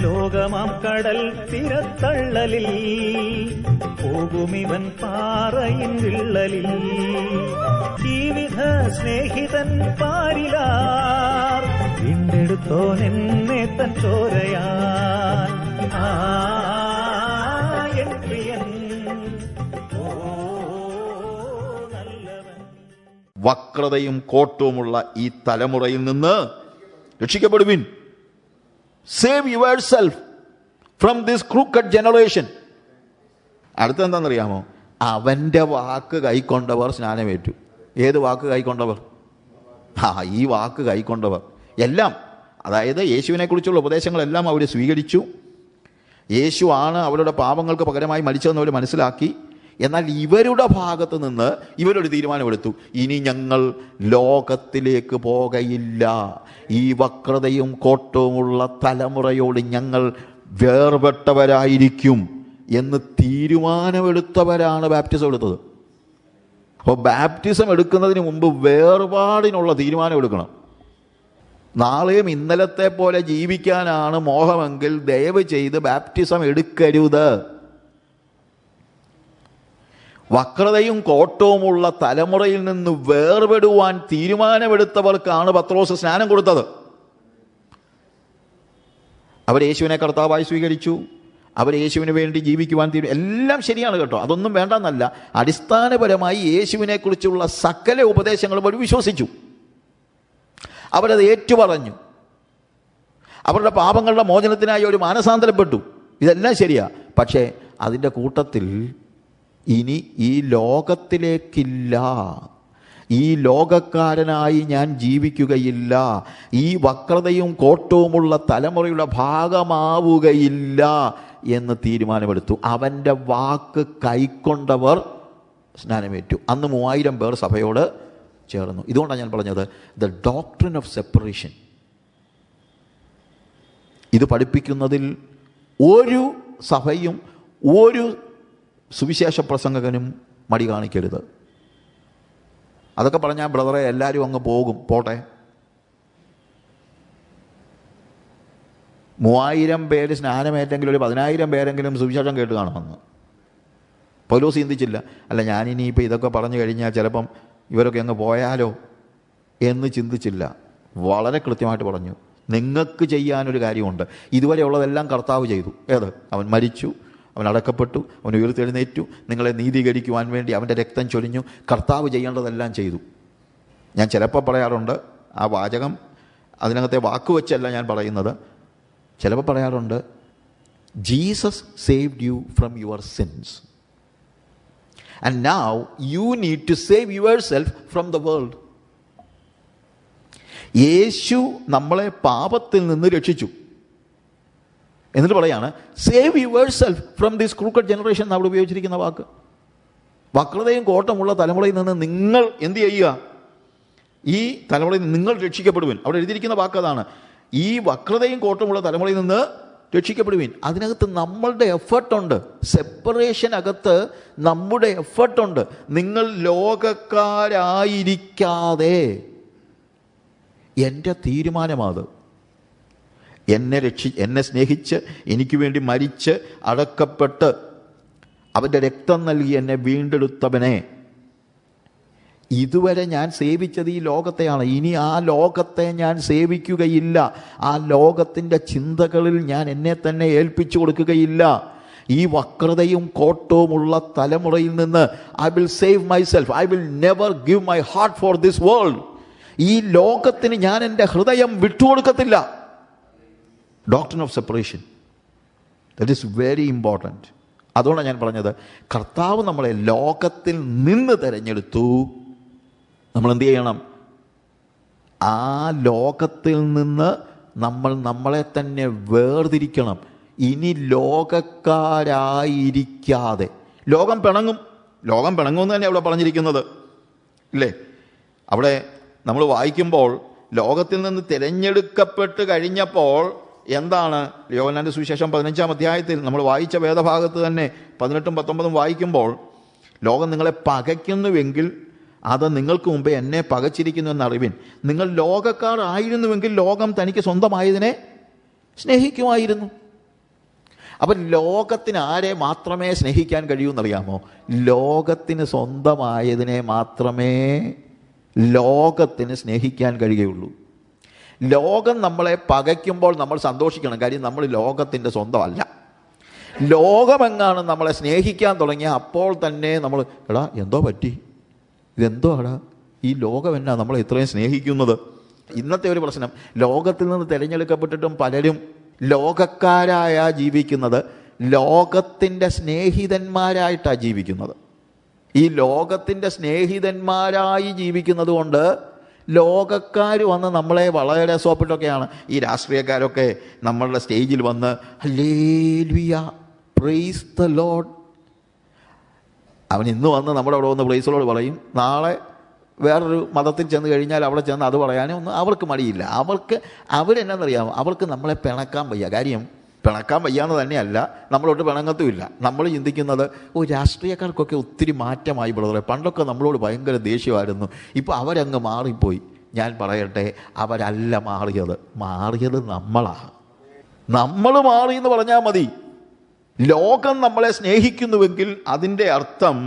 ലോകമാം കടൽ തിരത്തള്ളലിൽ പോകുമിവൻ പാറയിൻ വിള്ളലിൽ. ജീവിത സ്നേഹിതൻ പാരിലാർ വീണ്ടെടുത്തോനെന്നെ തൻ ചോരയാൽ. എൻ പ്രിയൻ വക്രതയും കോട്ടവുമുള്ള ഈ തലമുറയിൽ നിന്ന് രക്ഷിക്കപ്പെടുവിൻ. Save yourself from this crooked generation. അടുത്തെന്താണെന്നറിയാമോ? അവൻ്റെ വാക്ക് കൈക്കൊണ്ടവർ സ്നാനമേറ്റു. ഏത് വാക്ക് കൈക്കൊണ്ടവർ? ഈ വാക്ക് കൈക്കൊണ്ടവർ എല്ലാം, അതായത് യേശുവിനെക്കുറിച്ചുള്ള ഉപദേശങ്ങളെല്ലാം അവർ സ്വീകരിച്ചു. യേശു ആണ് അവരുടെ പാപങ്ങൾക്ക് പകരമായി മരിച്ചതെന്ന് അവർ മനസ്സിലാക്കി. എന്നാൽ ഇവരുടെ ഭാഗത്ത് നിന്ന് ഇവരൊരു തീരുമാനമെടുത്തു, ഇനി ഞങ്ങൾ ലോകത്തിലേക്ക് പോകയില്ല, ഈ വക്രതയും കോട്ടവുമുള്ള തലമുറയോട് ഞങ്ങൾ വേർപെട്ടവരായിരിക്കും എന്ന് തീരുമാനമെടുത്തവരാണ് ബാപ്റ്റിസം എടുത്തത്. അപ്പോൾ ബാപ്റ്റിസം എടുക്കുന്നതിന് മുമ്പ് വേർപാടിനുള്ള തീരുമാനം എടുക്കണം. നാളെയും ഇന്നലത്തെ പോലെ ജീവിക്കാനാണ് മോഹമെങ്കിൽ ദയവ് ചെയ്ത് ബാപ്റ്റിസം എടുക്കരുത്. വക്രതയും കോട്ടവുമുള്ള തലമുറയിൽ നിന്ന് വേർപെടുവാൻ തീരുമാനമെടുത്തവർക്കാണ് പത്രോസ് സ്നാനം കൊടുത്തത്. അവർ യേശുവിനെ കർത്താവായി സ്വീകരിച്ചു. അവർ യേശുവിന് വേണ്ടി ജീവിക്കുവാൻ എല്ലാം ശരിയാണ് കേട്ടോ, അതൊന്നും വേണ്ടെന്നല്ല. അടിസ്ഥാനപരമായി യേശുവിനെ കുറിച്ചുള്ള സകല ഉപദേശങ്ങളും അവർ വിശ്വസിച്ചു. അവരത് ഏറ്റുപറഞ്ഞു. അവരുടെ പാപങ്ങളുടെ മോചനത്തിനായി ഒരു മാനസാന്തരപ്പെട്ടു. ഇതെല്ലാം ശരിയാ. പക്ഷേ അതിൻ്റെ കൂട്ടത്തിൽ ഇനി ഈ ലോകത്തിലേക്കില്ല, ഈ ലോകക്കാരനായി ഞാൻ ജീവിക്കുകയില്ല, ഈ വക്രതയും കോട്ടവുമുള്ള തലമുറയുടെ ഭാഗമാവുകയില്ല എന്ന് തീരുമാനമെടുത്തു. അവൻ്റെ വാക്ക് കൈക്കൊണ്ടവർ സ്നാനമേറ്റു. അന്ന് 3000 പേർ സഭയോട് ചേർന്നു. ഇതുകൊണ്ടാണ് ഞാൻ പറഞ്ഞത് ദ ഡോക്ട്രിൻ ഓഫ് സെപ്പറേഷൻ. ഇത് പഠിപ്പിക്കുന്നതിൽ ഒരു സഭയും ഒരു സുവിശേഷ പ്രസംഗകനും മടി കാണിക്കരുത്. അതൊക്കെ പറഞ്ഞാൽ ബ്രദറെ എല്ലാവരും അങ്ങ് പോകും, പോട്ടെ. 3000 പേര് സ്നാനമേറ്റെങ്കിലും ഒരു 10,000 പേരെങ്കിലും സുവിശേഷം കേട്ട് കാണുമെന്ന് പൗലോസ് ചിന്തിച്ചില്ല. അല്ല, ഞാനിനിയിപ്പോൾ ഇതൊക്കെ പറഞ്ഞു കഴിഞ്ഞാൽ ചിലപ്പം ഇവരൊക്കെ അങ്ങ് പോയാലോ എന്ന് ചിന്തിച്ചില്ല. വളരെ കൃത്യമായിട്ട് പറഞ്ഞു, നിങ്ങൾക്ക് ചെയ്യാനൊരു കാര്യമുണ്ട്. ഇതുവരെ ഉള്ളതെല്ലാം കർത്താവ് ചെയ്തു. ഏത്? അവൻ മരിച്ചു, അവൻ അടക്കപ്പെട്ടു, അവൻ ഉയർത്തെഴുന്നേറ്റു, നിങ്ങളെ നീതീകരിക്കുവാൻ വേണ്ടി അവൻ്റെ രക്തം ചൊരിഞ്ഞു. കർത്താവ് ചെയ്യേണ്ടതെല്ലാം ചെയ്തു. ഞാൻ ചിലപ്പോൾ പറയാറുണ്ട്, ആ വാചകം അതിനകത്തെ വാക്ക് വെച്ചല്ല ഞാൻ പറയുന്നത്, ചിലപ്പോൾ പറയാറുണ്ട്, Jesus saved you from your sins and now you need to save yourself from the world. യേശു നമ്മളെ പാപത്തിൽ നിന്ന് രക്ഷിച്ചു. എന്നിട്ട് പറയാണ് save yourself from this crooked generation എന്ന് അവിടെ ഉപയോഗിച്ചിരിക്കുന്ന വാക്ക്. വക്രതയും കോട്ടമുള്ള തലമുറയിൽ നിന്ന് നിങ്ങൾ എന്ത് ചെയ്യുക? ഈ തലമുറയിൽ നിന്ന് നിങ്ങൾ രക്ഷിക്കപ്പെടുവിൻ. അവിടെ എഴുതിയിരിക്കുന്ന വാക്ക് അതാണ്. ഈ വക്രതയും കോട്ടമുള്ള തലമുറയിൽ നിന്ന് രക്ഷിക്കപ്പെടുവിൻ. അതിനകത്ത് നമ്മളുടെ എഫർട്ടുണ്ട്. സെപ്പറേഷനകത്ത് നമ്മുടെ എഫർട്ടുണ്ട്. നിങ്ങൾ ലോകക്കാരായിരിക്കാതെ, എൻ്റെ തീരുമാനമാത്. എന്നെ സ്നേഹിച്ച് എനിക്ക് വേണ്ടി മരിച്ച് അടക്കപ്പെട്ട് അവൻ്റെ രക്തം നൽകി എന്നെ വീണ്ടെടുത്തവനെ, ഇതുവരെ ഞാൻ സേവിച്ചത് ഈ ലോകത്തെയാണ്. ഇനി ആ ലോകത്തെ ഞാൻ സേവിക്കുകയില്ല. ആ ലോകത്തിൻ്റെ ചിന്തകളിൽ ഞാൻ എന്നെ തന്നെ ഏൽപ്പിച്ചു കൊടുക്കുകയില്ല. ഈ വക്രതയും കോട്ടവുമുള്ള തലമുറയിൽ നിന്ന് I will save myself. I will never give my heart for this world. ഈ ലോകത്തിന് ഞാൻ എൻ്റെ ഹൃദയം വിട്ടുകൊടുക്കത്തില്ല. Doctrine of separation, that is very important. അതുകൊണ്ടാണ് ഞാൻ പറഞ്ഞത്, കർത്താവ് നമ്മളെ ലോകത്തിൽ നിന്ന് തിരഞ്ഞെടുത്തു. നമ്മൾ എന്ത് ചെയ്യണം? ആ ലോകത്തിൽ നിന്ന് നമ്മൾ നമ്മളെ തന്നെ വേർതിരിക്കണം. ഇനി ലോകക്കാരായിരിക്കാതെ. ലോകം പിണങ്ങും എന്ന് തന്നെ അവിടെ പറഞ്ഞിരിക്കുന്നത് ഇല്ലേ? അവിടെ നമ്മൾ വായിക്കുമ്പോൾ ലോകത്തിൽ നിന്ന് തിരഞ്ഞെടുക്കപ്പെട്ട് കഴിഞ്ഞപ്പോൾ എന്താണ്? യോഹന്നാന്റെ സുവിശേഷം 15-ാം അധ്യായത്തിൽ നമ്മൾ വായിച്ച വേദഭാഗത്ത് തന്നെ 18-ഉം 19-ഉം വായിക്കുമ്പോൾ, ലോകം നിങ്ങളെ പകയ്ക്കുന്നുവെങ്കിൽ അത് നിങ്ങൾക്ക് മുമ്പേ എന്നെ പകച്ചിരിക്കുന്നു എന്നറിവിൻ. നിങ്ങൾ ലോകക്കാർ ആയിരുന്നുവെങ്കിൽ ലോകം തനിക്ക് സ്വന്തമായതിനെ സ്നേഹിക്കുമായിരുന്നു. അപ്പം ലോകത്തിന് ആരെ മാത്രമേ സ്നേഹിക്കാൻ കഴിയൂ എന്നറിയാമോ? ലോകത്തിന് സ്വന്തമായതിനെ മാത്രമേ ലോകത്തിന് സ്നേഹിക്കാൻ കഴിയുകയുള്ളൂ. ലോകം നമ്മളെ പകയ്ക്കുമ്പോൾ നമ്മൾ സന്തോഷിക്കണം. കാര്യം നമ്മൾ ലോകത്തിൻ്റെ സ്വന്തമല്ല. ലോകമെങ്ങാനും നമ്മളെ സ്നേഹിക്കാൻ തുടങ്ങിയ അപ്പോൾ തന്നെ നമ്മൾ എടാ എന്തോ പറ്റി, ഇതെന്തോ എടാ ഈ ലോകം എന്നാ നമ്മളെ ഇത്രയും സ്നേഹിക്കുന്നത്. ഇന്നത്തെ ഒരു പ്രശ്നം, ലോകത്തിൽ നിന്ന് തിരഞ്ഞെടുക്കപ്പെട്ടിട്ടും പലരും ലോകക്കാരായ ജീവിക്കുന്നത്, ലോകത്തിൻ്റെ സ്നേഹിതന്മാരായിട്ടാണ് ജീവിക്കുന്നത്. ഈ ലോകത്തിൻ്റെ സ്നേഹിതന്മാരായി ജീവിക്കുന്നത് കൊണ്ട് ലോകക്കാർ വന്ന് നമ്മളെ വളരെ സോപ്പിട്ടൊക്കെയാണ്. ഈ രാഷ്ട്രീയക്കാരൊക്കെ നമ്മളുടെ സ്റ്റേജിൽ വന്ന് ഹല്ലേലൂയ പ്രൈസ് ദ ലോർഡ്, അവൻ ഇന്ന് വന്ന് നമ്മുടെ അവിടെ വന്ന് പ്രൈസ് ദ ലോർഡ് പറയും. നാളെ വേറൊരു മതത്തിൽ ചെന്ന് കഴിഞ്ഞാൽ അവിടെ ചെന്ന് അത് പറയാനേ ഒന്നും അവർക്ക് മടിയില്ല. അവരെന്നാണെന്നറിയാമോ, അവർക്ക് നമ്മളെ പിണക്കാൻ വയ്യ. കാര്യം പിണക്കാൻ വയ്യാന്ന് തന്നെയല്ല, നമ്മളോട്ട് പിണങ്ങത്തുമില്ല. നമ്മൾ ചിന്തിക്കുന്നത് രാഷ്ട്രീയക്കാർക്കൊക്കെ ഒത്തിരി മാറ്റമായി ബ്രദറെ, പണ്ടൊക്കെ നമ്മളോട് ഭയങ്കര ദേഷ്യമായിരുന്നു, ഇപ്പോൾ അവരങ്ങ് മാറിപ്പോയി. ഞാൻ പറയട്ടെ, അവരല്ല മാറിയത് നമ്മളാണ്. നമ്മൾ മാറി എന്ന് പറഞ്ഞാൽ മതി. ലോകം നമ്മളെ സ്നേഹിക്കുന്നുവെങ്കിൽ അതിൻ്റെ അർത്ഥം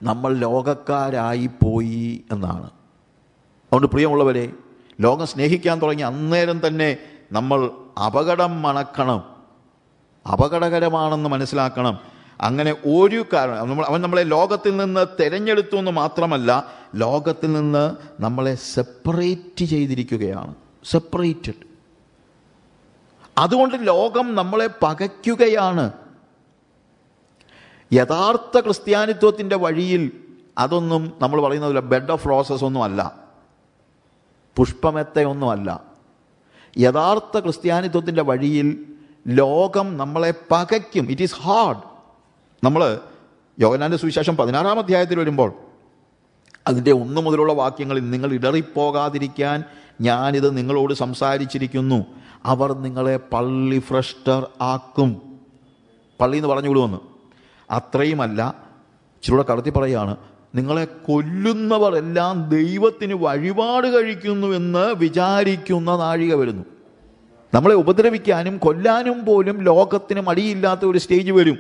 നമ്മൾ ലോകക്കാരായി പോയി എന്നാണ്. അതുകൊണ്ട് പ്രിയമുള്ളവരെ, ലോകം സ്നേഹിക്കാൻ തുടങ്ങി അന്നേരം തന്നെ നമ്മൾ അപകടം മണക്കണം, അപകടകരമാണെന്ന് മനസ്സിലാക്കണം. അങ്ങനെ ഒരു കാരണം അവൻ നമ്മളെ ലോകത്തിൽ നിന്ന് തിരഞ്ഞെടുത്തു എന്ന് മാത്രമല്ല, ലോകത്തിൽ നിന്ന് നമ്മളെ സെപ്പറേറ്റ് ചെയ്തിരിക്കുകയാണ്. സെപ്പറേറ്റഡ്. അതുകൊണ്ട് ലോകം നമ്മളെ പകയ്ക്കുകയാണ്. യഥാർത്ഥ ക്രിസ്ത്യാനിത്വത്തിൻ്റെ വഴിയിൽ അതൊന്നും നമ്മൾ പറയുന്നതില്ല, ബെഡ് ഓഫ് റോസസ് ഒന്നുമല്ല, പുഷ്പമെത്തയൊന്നുമല്ല. യഥാർത്ഥ ക്രിസ്ത്യാനിത്വത്തിൻ്റെ വഴിയിൽ ലോകം നമ്മളെ പകയ്ക്കും. It is hard. നമ്മൾ യോഹന്നാന്റെ സുവിശേഷം 16-ാം അധ്യായത്തിൽ വരുമ്പോൾ അതിൻ്റെ 1 മുതലുള്ള വാക്യങ്ങളിൽ, നിങ്ങൾ ഇടറിപ്പോകാതിരിക്കാൻ ഞാനിത് നിങ്ങളോട് സംസാരിച്ചിരിക്കുന്നു, അവർ നിങ്ങളെ പള്ളി ഭ്രഷ്ടർ ആക്കും. പള്ളി എന്ന് പറഞ്ഞു വിടുമെന്ന്. അത്രയുമല്ല, ഇച്ചിരൂടെ കടത്തി പറയുകയാണ്, നിങ്ങളെ കൊല്ലുന്നവർ എല്ലാം ദൈവത്തിന് വഴിപാട് കഴിക്കുന്നുവെന്ന് വിചാരിക്കുന്ന നാഴിക വരുന്നു. നമ്മളെ ഉപദ്രവിക്കാനും കൊല്ലാനും പോലും ലോകത്തിന് മടിയില്ലാത്ത ഒരു സ്റ്റേജ് വരും.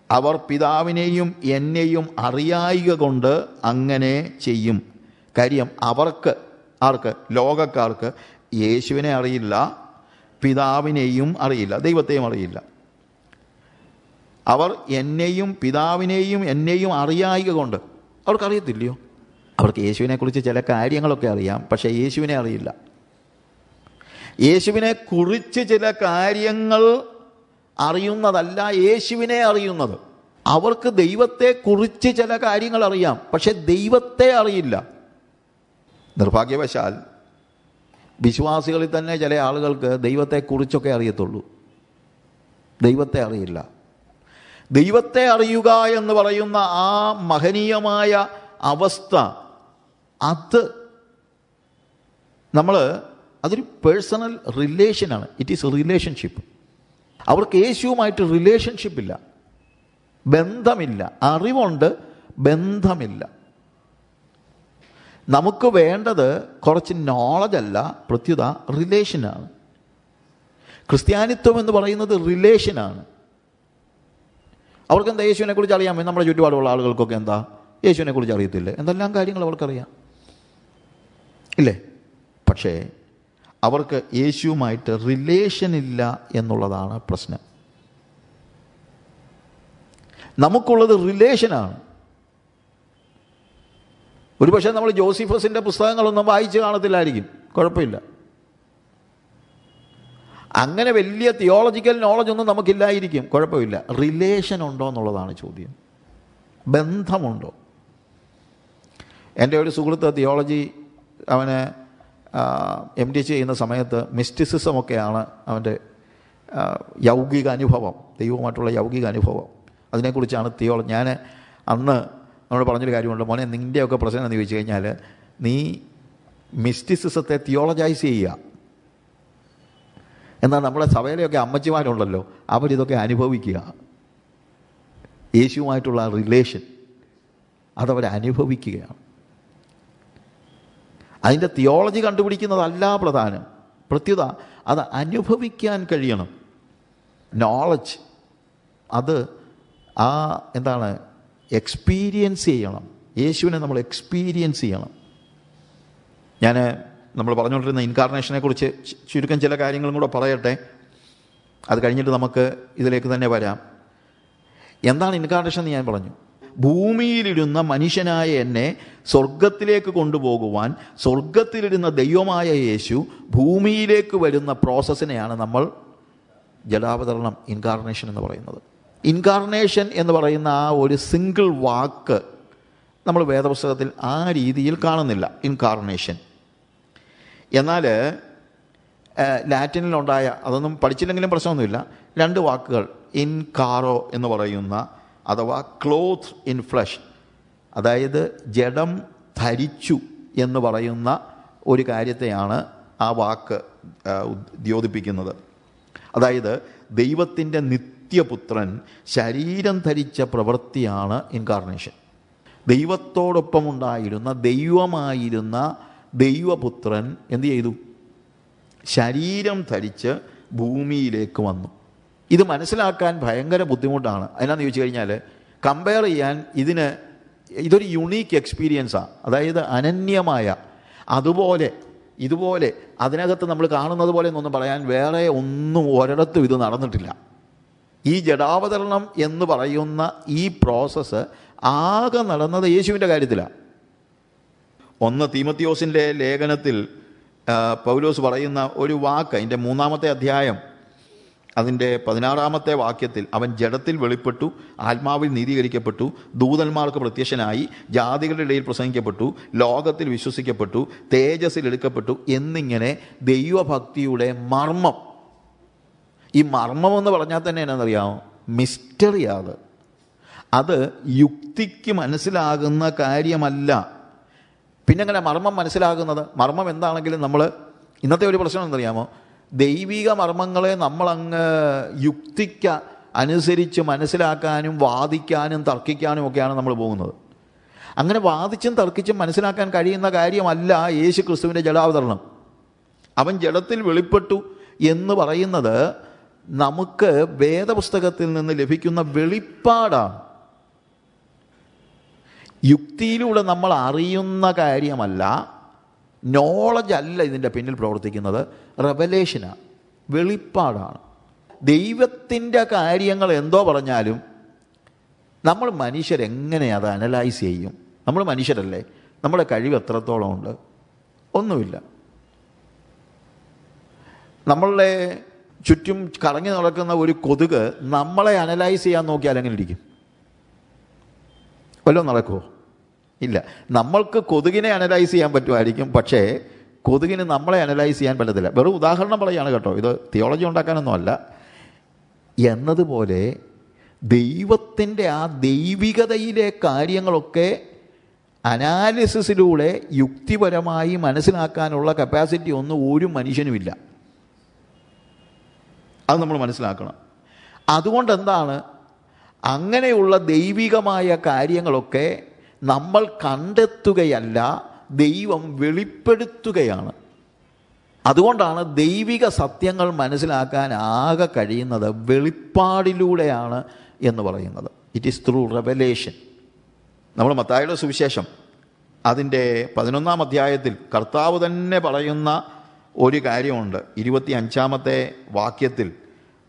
അവർ പിതാവിനെയും എന്നെയും അറിയായിക കൊണ്ട് അങ്ങനെ ചെയ്യും. കാര്യം ആർക്ക്? ലോകക്കാർക്ക് യേശുവിനെ അറിയില്ല, പിതാവിനെയും അറിയില്ല, ദൈവത്തെയും അറിയില്ല. അവർ എന്നെയും അറിയായിക കൊണ്ട്, അവർക്കറിയത്തില്ലയോ? അവർക്ക് യേശുവിനെക്കുറിച്ച് ചില കാര്യങ്ങളൊക്കെ അറിയാം, പക്ഷേ യേശുവിനെ അറിയില്ല. യേശുവിനെ കുറിച്ച് ചില കാര്യങ്ങൾ അറിയുന്നതല്ല യേശുവിനെ അറിയുന്നത്. അവർക്ക് ദൈവത്തെ കുറിച്ച് ചില കാര്യങ്ങൾ അറിയാം, പക്ഷെ ദൈവത്തെ അറിയില്ല. നിർഭാഗ്യവശാൽ വിശ്വാസികളിൽ തന്നെ ചില ആളുകൾക്ക് ദൈവത്തെക്കുറിച്ചൊക്കെ അറിയത്തുള്ളൂ, ദൈവത്തെ അറിയില്ല. ദൈവത്തെ അറിയുക എന്ന് പറയുന്ന ആ മഹനീയമായ അവസ്ഥ, അതൊരു പേഴ്സണൽ റിലേഷനാണ്. It is a relationship. അവർക്ക് യേശുവുമായിട്ട് റിലേഷൻഷിപ്പില്ല, ബന്ധമില്ല. അറിവുണ്ട്, ബന്ധമില്ല. നമുക്ക് വേണ്ടത് കുറച്ച് നോളജല്ല, പ്രത്യുത റിലേഷനാണ്. ക്രിസ്ത്യാനിത്വം എന്ന് പറയുന്നത് റിലേഷനാണ്. അവർക്കെന്താ യേശുവിനെ കുറിച്ച് അറിയാമോ? നമ്മുടെ ചുറ്റുപാടുള്ള ആളുകൾക്കൊക്കെ എന്താ യേശുവിനെ കുറിച്ച് അറിയത്തില്ലേ? എന്തെല്ലാം കാര്യങ്ങൾ അവർക്കറിയാം, ഇല്ലേ? പക്ഷേ അവർക്ക് യേശുവുമായിട്ട് റിലേഷൻ ഇല്ല എന്നുള്ളതാണ് പ്രശ്നം. നമുക്കുള്ളത് റിലേഷനാണ്. ഒരുപക്ഷെ നമ്മൾ ജോസിഫസിൻ്റെ പുസ്തകങ്ങളൊന്നും വായിച്ച് കാണത്തില്ലായിരിക്കും, കുഴപ്പമില്ല. അങ്ങനെ വലിയ തിയോളജിക്കൽ നോളജൊന്നും നമുക്കില്ലായിരിക്കും, കുഴപ്പമില്ല. റിലേഷൻ ഉണ്ടോ എന്നുള്ളതാണ് ചോദ്യം. ബന്ധമുണ്ടോ? എൻ്റെ ഒരു സുഹൃത്ത് തിയോളജി, അവന് MD ചെയ്യുന്ന സമയത്ത് മിസ്റ്റിസിസമൊക്കെയാണ് അവൻ്റെ യൗകിക അനുഭവം, ദൈവവുമായിട്ടുള്ള യൗകിക അനുഭവം. അതിനെക്കുറിച്ചാണ് തിയോളജി. ഞാൻ അന്ന് നമ്മൾ പറഞ്ഞൊരു കാര്യമുണ്ട്, മോനെ നിൻ്റെയൊക്കെ പ്രശ്നം എന്ന് ചോദിച്ചു കഴിഞ്ഞാൽ നീ മിസ്റ്റിസിസത്തെ തിയോളജൈസ് ചെയ്യുക. എന്നാൽ നമ്മുടെ സഭയിലെയൊക്കെ അമ്മച്ചിമാരുണ്ടല്ലോ, അവരിതൊക്കെ അനുഭവിക്കുക. യേശുവുമായിട്ടുള്ള റിലേഷൻ അതവർ അനുഭവിക്കുകയാണ്. അതിൻ്റെ തിയോളജി കണ്ടുപിടിക്കുന്നതല്ല പ്രധാനം, പ്രത്യുത അത് അനുഭവിക്കാൻ കഴിയണം. നോളജ് അത് എന്താണ്, എക്സ്പീരിയൻസ് ചെയ്യണം. യേശുവിനെ നമ്മൾ എക്സ്പീരിയൻസ് ചെയ്യണം. നമ്മൾ പറഞ്ഞുകൊണ്ടിരുന്ന ഇൻകാർണേഷനെ കുറിച്ച് ചുരുക്കം ചില കാര്യങ്ങളും കൂടെ പറയട്ടെ. അത് കഴിഞ്ഞിട്ട് നമുക്ക് ഇതിലേക്ക് തന്നെ വരാം. എന്താണ് ഇൻകാർണേഷൻ എന്ന് ഞാൻ പറഞ്ഞു. ഭൂമിയിലിരുന്ന മനുഷ്യനായ എന്നെ സ്വർഗത്തിലേക്ക് കൊണ്ടുപോകുവാൻ സ്വർഗത്തിലിരുന്ന ദൈവമായ യേശു ഭൂമിയിലേക്ക് വരുന്ന പ്രോസസ്സിനെയാണ് നമ്മൾ ജഡാവതരണം, ഇൻകാർണേഷൻ എന്ന് പറയുന്നത്. ഇൻകാർണേഷൻ എന്ന് പറയുന്ന ആ ഒരു സിംഗിൾ വാക്ക് നമ്മൾ വേദപുസ്തകത്തിൽ ആ രീതിയിൽ കാണുന്നില്ല, ഇൻകാർണേഷൻ. എന്നാൽ ലാറ്റിനിലുണ്ടായ, അതൊന്നും പഠിച്ചില്ലെങ്കിലും പ്രശ്നമൊന്നുമില്ല, 2 വാക്കുകൾ, ഇൻകാറോ എന്ന് പറയുന്ന അഥവാ ക്ലോത്ത് ഇൻ ഫ്ലഷ്, അതായത് ജഡം ധരിച്ചു എന്ന് പറയുന്ന ഒരു കാര്യത്തെയാണ് ആ വാക്ക് ദ്യോതിപ്പിക്കുന്നത്. അതായത് ദൈവത്തിൻ്റെ നിത്യപുത്രൻ ശരീരം ധരിച്ച പ്രവൃത്തിയാണ് ഇൻകാർണേഷൻ. ദൈവത്തോടൊപ്പം ഉണ്ടായിരുന്ന, ദൈവമായിരുന്ന ദൈവപുത്രൻ എന്തു ചെയ്തു? ശരീരം ധരിച്ച് ഭൂമിയിലേക്ക് വന്നു. ഇത് മനസ്സിലാക്കാൻ ഭയങ്കര ബുദ്ധിമുട്ടാണ്. അതിനാന്ന് ചോദിച്ചു കഴിഞ്ഞാൽ, കമ്പയർ ചെയ്യാൻ ഇതൊരു യുണീക്ക് എക്സ്പീരിയൻസാണ്. അതായത് അനന്യമായ, ഇതുപോലെ അതിനകത്ത് നമ്മൾ കാണുന്നത് പോലെ എന്നൊന്നും പറയാൻ വേറെ ഒന്നും ഒരിടത്തും ഇത് നടന്നിട്ടില്ല. ഈ ജഡാവതരണം എന്ന് പറയുന്ന ഈ പ്രോസസ്സ് ആകെ നടന്നത് യേശുവിൻ്റെ കാര്യത്തിലാണ്. 1 തീമോത്തിയോസിൻ്റെ ലേഖനത്തിൽ പൗലോസ് പറയുന്ന ഒരു വാക്ക്, അതിൻ്റെ 3-ാമത്തെ അധ്യായം അതിൻ്റെ 16-ാമത്തെ വാക്യത്തിൽ, അവൻ ജഡത്തിൽ വെളിപ്പെട്ടു, ആത്മാവിൽ നീതീകരിക്കപ്പെട്ടു, ദൂതന്മാർക്ക് പ്രത്യക്ഷനായി, ജാതികളുടെ ഇടയിൽ പ്രസംഗിക്കപ്പെട്ടു, ലോകത്തിൽ വിശ്വസിക്കപ്പെട്ടു, തേജസ്സിൽ എടുക്കപ്പെട്ടു എന്നിങ്ങനെ ദൈവഭക്തിയുടെ മർമ്മം. ഈ മർമ്മം എന്ന് പറഞ്ഞാൽ തന്നെ എന്നാണെന്നറിയാമോ? മിസ്റ്ററിയാണ്. അത് യുക്തിക്ക് മനസ്സിലാകുന്ന കാര്യമല്ല. പിന്നെങ്ങനെ മർമ്മം മനസ്സിലാകുന്നത്? മർമ്മം എന്താണെങ്കിലും നമ്മൾ ഇന്നത്തെ ഒരു പ്രശ്നം എന്തറിയാമോ? ദൈവിക മർമ്മങ്ങളെ നമ്മളങ്ങ് യുക്തിക്ക് അനുസരിച്ച് മനസ്സിലാക്കാനും വാദിക്കാനും തർക്കിക്കാനും ഒക്കെയാണ് നമ്മൾ പോകുന്നത്. അങ്ങനെ വാദിച്ചും തർക്കിച്ചും മനസ്സിലാക്കാൻ കഴിയുന്ന കാര്യമല്ല യേശു ക്രിസ്തുവിൻ്റെ ജഡാവതരണം. അവൻ ജഡത്തിൽ വെളിപ്പെട്ടു എന്ന് പറയുന്നത് നമുക്ക് വേദപുസ്തകത്തിൽ നിന്ന് ലഭിക്കുന്ന വെളിപ്പാടാണ്. യുക്തിയിലൂടെ നമ്മൾ അറിയുന്ന കാര്യമല്ല, നോളജ് അല്ല ഇതിൻ്റെ പിന്നിൽ പ്രവർത്തിക്കുന്നത്, റെവലേഷനാണ്, വെളിപ്പാടാണ്. ദൈവത്തിൻ്റെ കാര്യങ്ങൾ എന്തോ പറഞ്ഞാലും നമ്മൾ മനുഷ്യരെങ്ങനെ അത് അനലൈസ് ചെയ്യും? നമ്മൾ മനുഷ്യരല്ലേ, നമ്മുടെ കഴിവ് എത്രത്തോളം ഉണ്ട്? ഒന്നുമില്ല. നമ്മളുടെ ചുറ്റും കറങ്ങി നടക്കുന്ന ഒരു കൊതുക് നമ്മളെ അനലൈസ് ചെയ്യാൻ നോക്കിയാൽ എങ്ങനെ ഇരിക്കും? വല്ലതും നടക്കുമോ? ഇല്ല. നമ്മൾക്ക് കൊതുകിനെ അനലൈസ് ചെയ്യാൻ പറ്റുമായിരിക്കും, പക്ഷേ കൊതുകിന് നമ്മളെ അനലൈസ് ചെയ്യാൻ പറ്റത്തില്ല. വെറും ഉദാഹരണം പറയുകയാണ് കേട്ടോ, ഇത് തിയോളജി ഉണ്ടാക്കാനൊന്നും അല്ല. എന്നതുപോലെ ദൈവത്തിൻ്റെ ആ ദൈവികതയിലെ കാര്യങ്ങളൊക്കെ അനാലിസിസിലൂടെ യുക്തിപരമായി മനസ്സിലാക്കാനുള്ള കപ്പാസിറ്റി ഒന്നും ഒരു മനുഷ്യനുമില്ല. അത് നമ്മൾ മനസ്സിലാക്കണം. അതുകൊണ്ട് എന്താണ്, അങ്ങനെയുള്ള ദൈവികമായ കാര്യങ്ങളൊക്കെ നമ്മൾ കണ്ടെത്തുകയല്ല, ദൈവം വെളിപ്പെടുത്തുകയാണ്. അതുകൊണ്ടാണ് ദൈവിക സത്യങ്ങൾ മനസ്സിലാക്കാൻ ആകെ കഴിയുന്നത് വെളിപ്പാടിലൂടെയാണ് എന്ന് പറയുന്നത്. It is through revelation. നമ്മൾ മത്തായിയുടെ സുവിശേഷം അതിൻ്റെ 11-ാം അധ്യായത്തിൽ കർത്താവ് തന്നെ പറയുന്ന ഒരു കാര്യമുണ്ട്. 25-ാമത്തെ വാക്യത്തിൽ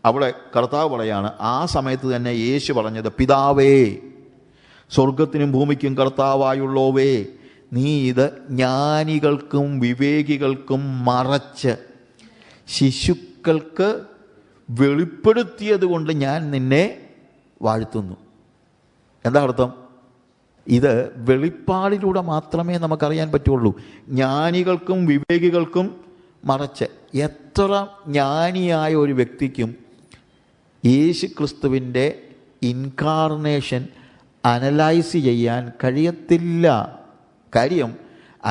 അവിടെ കർത്താവ് പറയാണ്, ആ സമയത്ത് തന്നെ യേശു പറഞ്ഞത്, പിതാവേ, സ്വർഗത്തിനും ഭൂമിക്കും കർത്താവായുള്ളോവേ, നീ ഇത് ജ്ഞാനികൾക്കും വിവേകികൾക്കും മറച്ച് ശിശുക്കൾക്ക് വെളിപ്പെടുത്തിയത് കൊണ്ട് ഞാൻ നിന്നെ വാഴ്ത്തുന്നു. എന്താ അർത്ഥം? ഇത് വെളിപ്പാടിലൂടെ മാത്രമേ നമുക്കറിയാൻ പറ്റുള്ളൂ. ജ്ഞാനികൾക്കും വിവേകികൾക്കും മറച്ച്. എത്ര ജ്ഞാനിയായ ഒരു വ്യക്തിക്കും യേശു ക്രിസ്തുവിൻ്റെ ഇൻകാർണേഷൻ അനലൈസ് ചെയ്യാൻ കഴിയത്തില്ല. കാര്യം,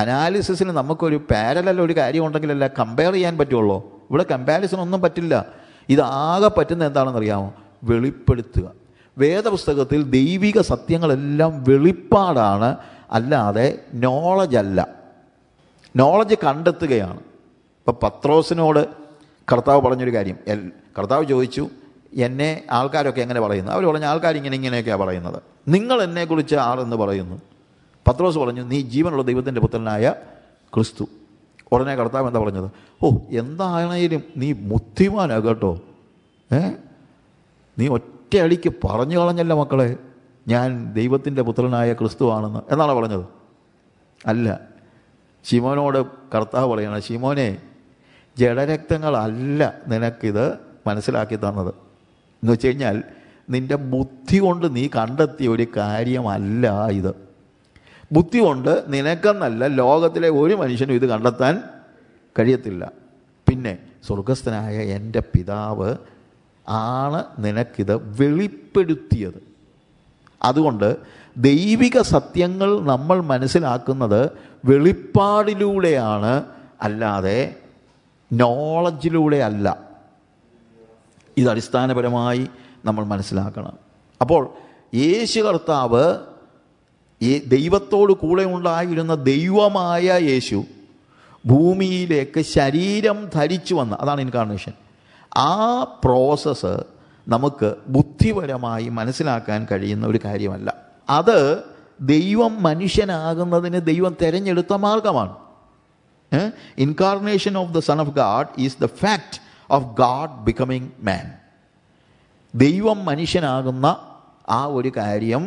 അനാലിസിസിന് നമുക്കൊരു പാരലൽ ഒരു കാര്യം ഉണ്ടെങ്കിലല്ല കമ്പയർ ചെയ്യാൻ പറ്റുള്ളൂ. ഇവിടെ കമ്പാരിസൺ ഒന്നും പറ്റില്ല. ഇതാകെ പറ്റുന്ന എന്താണെന്നറിയാമോ? വെളിപ്പെടുത്തുക. വേദപുസ്തകത്തിൽ ദൈവിക സത്യങ്ങളെല്ലാം വെളിപ്പാടാണ്, അല്ലാതെ നോളജ് അല്ല. നോളജ് കണ്ടെത്തുകയാണ്. ഇപ്പം പത്രോസിനോട് കർത്താവ് പറഞ്ഞൊരു കാര്യം, കർത്താവ് ചോദിച്ചു, എന്നെ ആൾക്കാരൊക്കെ എങ്ങനെ പറയുന്നു? അവർ പറഞ്ഞു, ആൾക്കാർ ഇങ്ങനെയൊക്കെയാണ് പറയുന്നത്. നിങ്ങൾ എന്നെക്കുറിച്ച് ആളെന്ന് പറയുന്നു. പത്രോസ് പറഞ്ഞു, നീ ജീവനുള്ള ദൈവത്തിൻ്റെ പുത്രനായ ക്രിസ്തു. ഉടനെ കർത്താവ് എന്താ പറഞ്ഞത്? ഓ, എന്താണേലും നീ ബുദ്ധിമാനാ കേട്ടോ. നീ ഒറ്റയടിക്ക് പറഞ്ഞു കളഞ്ഞല്ല മക്കളെ, ഞാൻ ദൈവത്തിൻ്റെ പുത്രനായ ക്രിസ്തു ആണെന്ന് എന്നാണ് പറഞ്ഞത്. അല്ല, ശിമോനോട് കർത്താവ് പറയണം, ശിമോനെ, ജഡരക്തങ്ങളല്ല നിനക്കിത് മനസ്സിലാക്കി തന്നത്. എന്ന് വെച്ച് കഴിഞ്ഞാൽ നിൻ്റെ ബുദ്ധി കൊണ്ട് നീ കണ്ടെത്തിയ ഒരു കാര്യമല്ല ഇത്. ബുദ്ധി കൊണ്ട് നിനക്കെന്നല്ല ലോകത്തിലെ ഒരു മനുഷ്യനും ഇത് കണ്ടെത്താൻ കഴിയത്തില്ല. പിന്നെ സ്വർഗസ്ഥനായ എൻ്റെ പിതാവ് ആണ് നിനക്കിത് വെളിപ്പെടുത്തിയത്. അതുകൊണ്ട് ദൈവിക സത്യങ്ങൾ നമ്മൾ മനസ്സിലാക്കുന്നത് വെളിപ്പാടിലൂടെയാണ്, അല്ലാതെ നോളജിലൂടെ അല്ല. ഇത് അടിസ്ഥാനപരമായി നമ്മൾ മനസ്സിലാക്കണം. അപ്പോൾ യേശു കർത്താവ്, ഈ ദൈവത്തോട് കൂടെ ഉണ്ടായിരുന്ന ദൈവമായ യേശു ഭൂമിയിലേക്ക് ശരീരം ധരിച്ചു വന്ന, അതാണ് ഇൻകാർണേഷൻ. ആ പ്രോസസ്സ് നമുക്ക് ബുദ്ധിപരമായി മനസ്സിലാക്കാൻ കഴിയുന്ന ഒരു കാര്യമല്ല. അത് ദൈവം മനുഷ്യനാകുന്നതിന് ദൈവം തിരഞ്ഞെടുത്ത മാർഗമാണ്. Incarnation of the son of God is the fact of God becoming man. ദൈവം മനുഷ്യനാകുന്ന ആ ഒരു കാര്യം,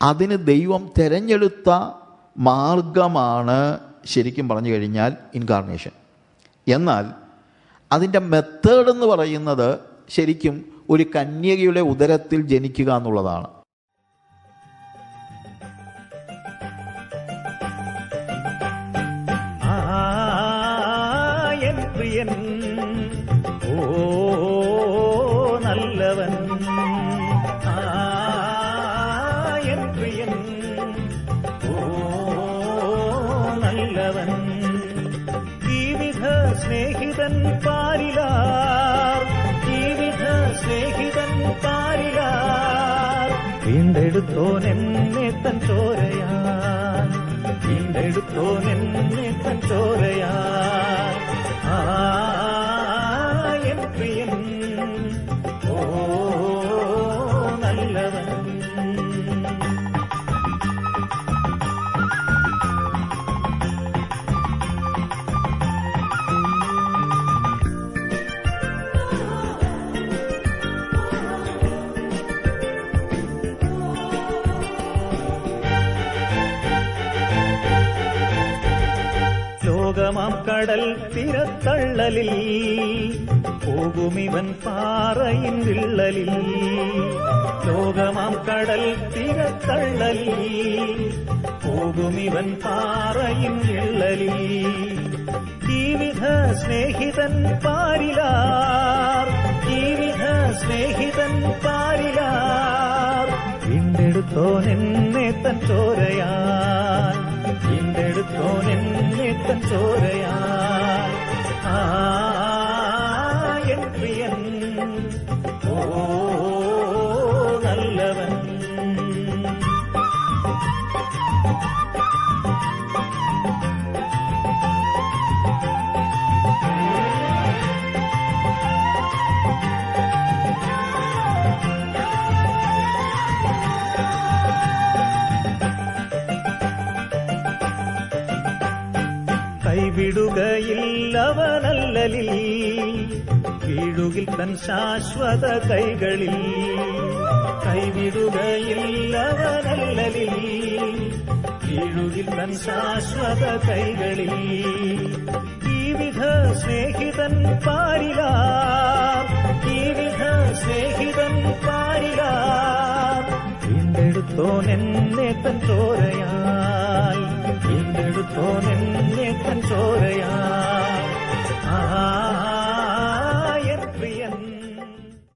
അതിന് ദൈവം തിരഞ്ഞെടുത്ത മാർഗമാണ് ശരിക്കും പറഞ്ഞു കഴിഞ്ഞാൽ ഇൻകാർണേഷൻ. എന്നാൽ അതിൻ്റെ മെത്തേഡ് എന്ന് പറയുന്നത് ശരിക്കും ഒരു കന്യകയുടെ ഉദരത്തിൽ ജനിക്കുക എന്നുള്ളതാണ്. പ്രിയൻ ഓ നല്ലവൻ, എൻ പ്രിയൻ ഓ നല്ലവൻ, ജീവിത സ്നേഹിതൻ പാരിലാർ, ജീവിത സ്നേഹിതൻ പാരിലാർ, വീണ്ടെടുത്തോൻ എന്നെ തൻ ചോരയാൽ, വീണ്ടെടുത്തോൻ എന്നെ തൻ ചോരയാൽ, എൻ പ്രിയൻ ഓ നല്ലവൻ. ലോകമാം കടൽ തിരത്തള്ളലിൽ പോകുമിവൻ പാറയിൻ വിള്ളലിൽ, ലോകമാം കടൽ തിരത്തള്ളലിൽ പോകുമിവൻ പാറയിൻ വിള്ളലിൽ, ജീവിത സ്നേഹിതൻ പാരിലാർ, ജീവിത സ്നേഹിതൻ പാരിലാർ, വീണ്ടെടുത്തോൻ എന്നെ തൻ ചോരയാൽ, വീണ്ടെടുത്തോൻ എന്നെ തൻ ചോരയാൽ, എൻ പ്രിയൻ ഓ നല്ലവൻ. കൈവിടുകയില്ലവനല്ലലിൽ, വീഴുകിൽ തൻ ശാശ്വത കൈകളിൽ, കൈവിടുകയില്ലവനല്ലലിൽ, വീഴുകിൽ തൻ ശാശ്വത കൈകളിൽ, ജീവിത സ്നേഹിതൻ പാരിലാർ, ജീവിത സ്നേഹിതൻ പാരിലാർ, വീണ്ടെടുത്തോൻ എന്നെ തൻ ചോരയാൽ,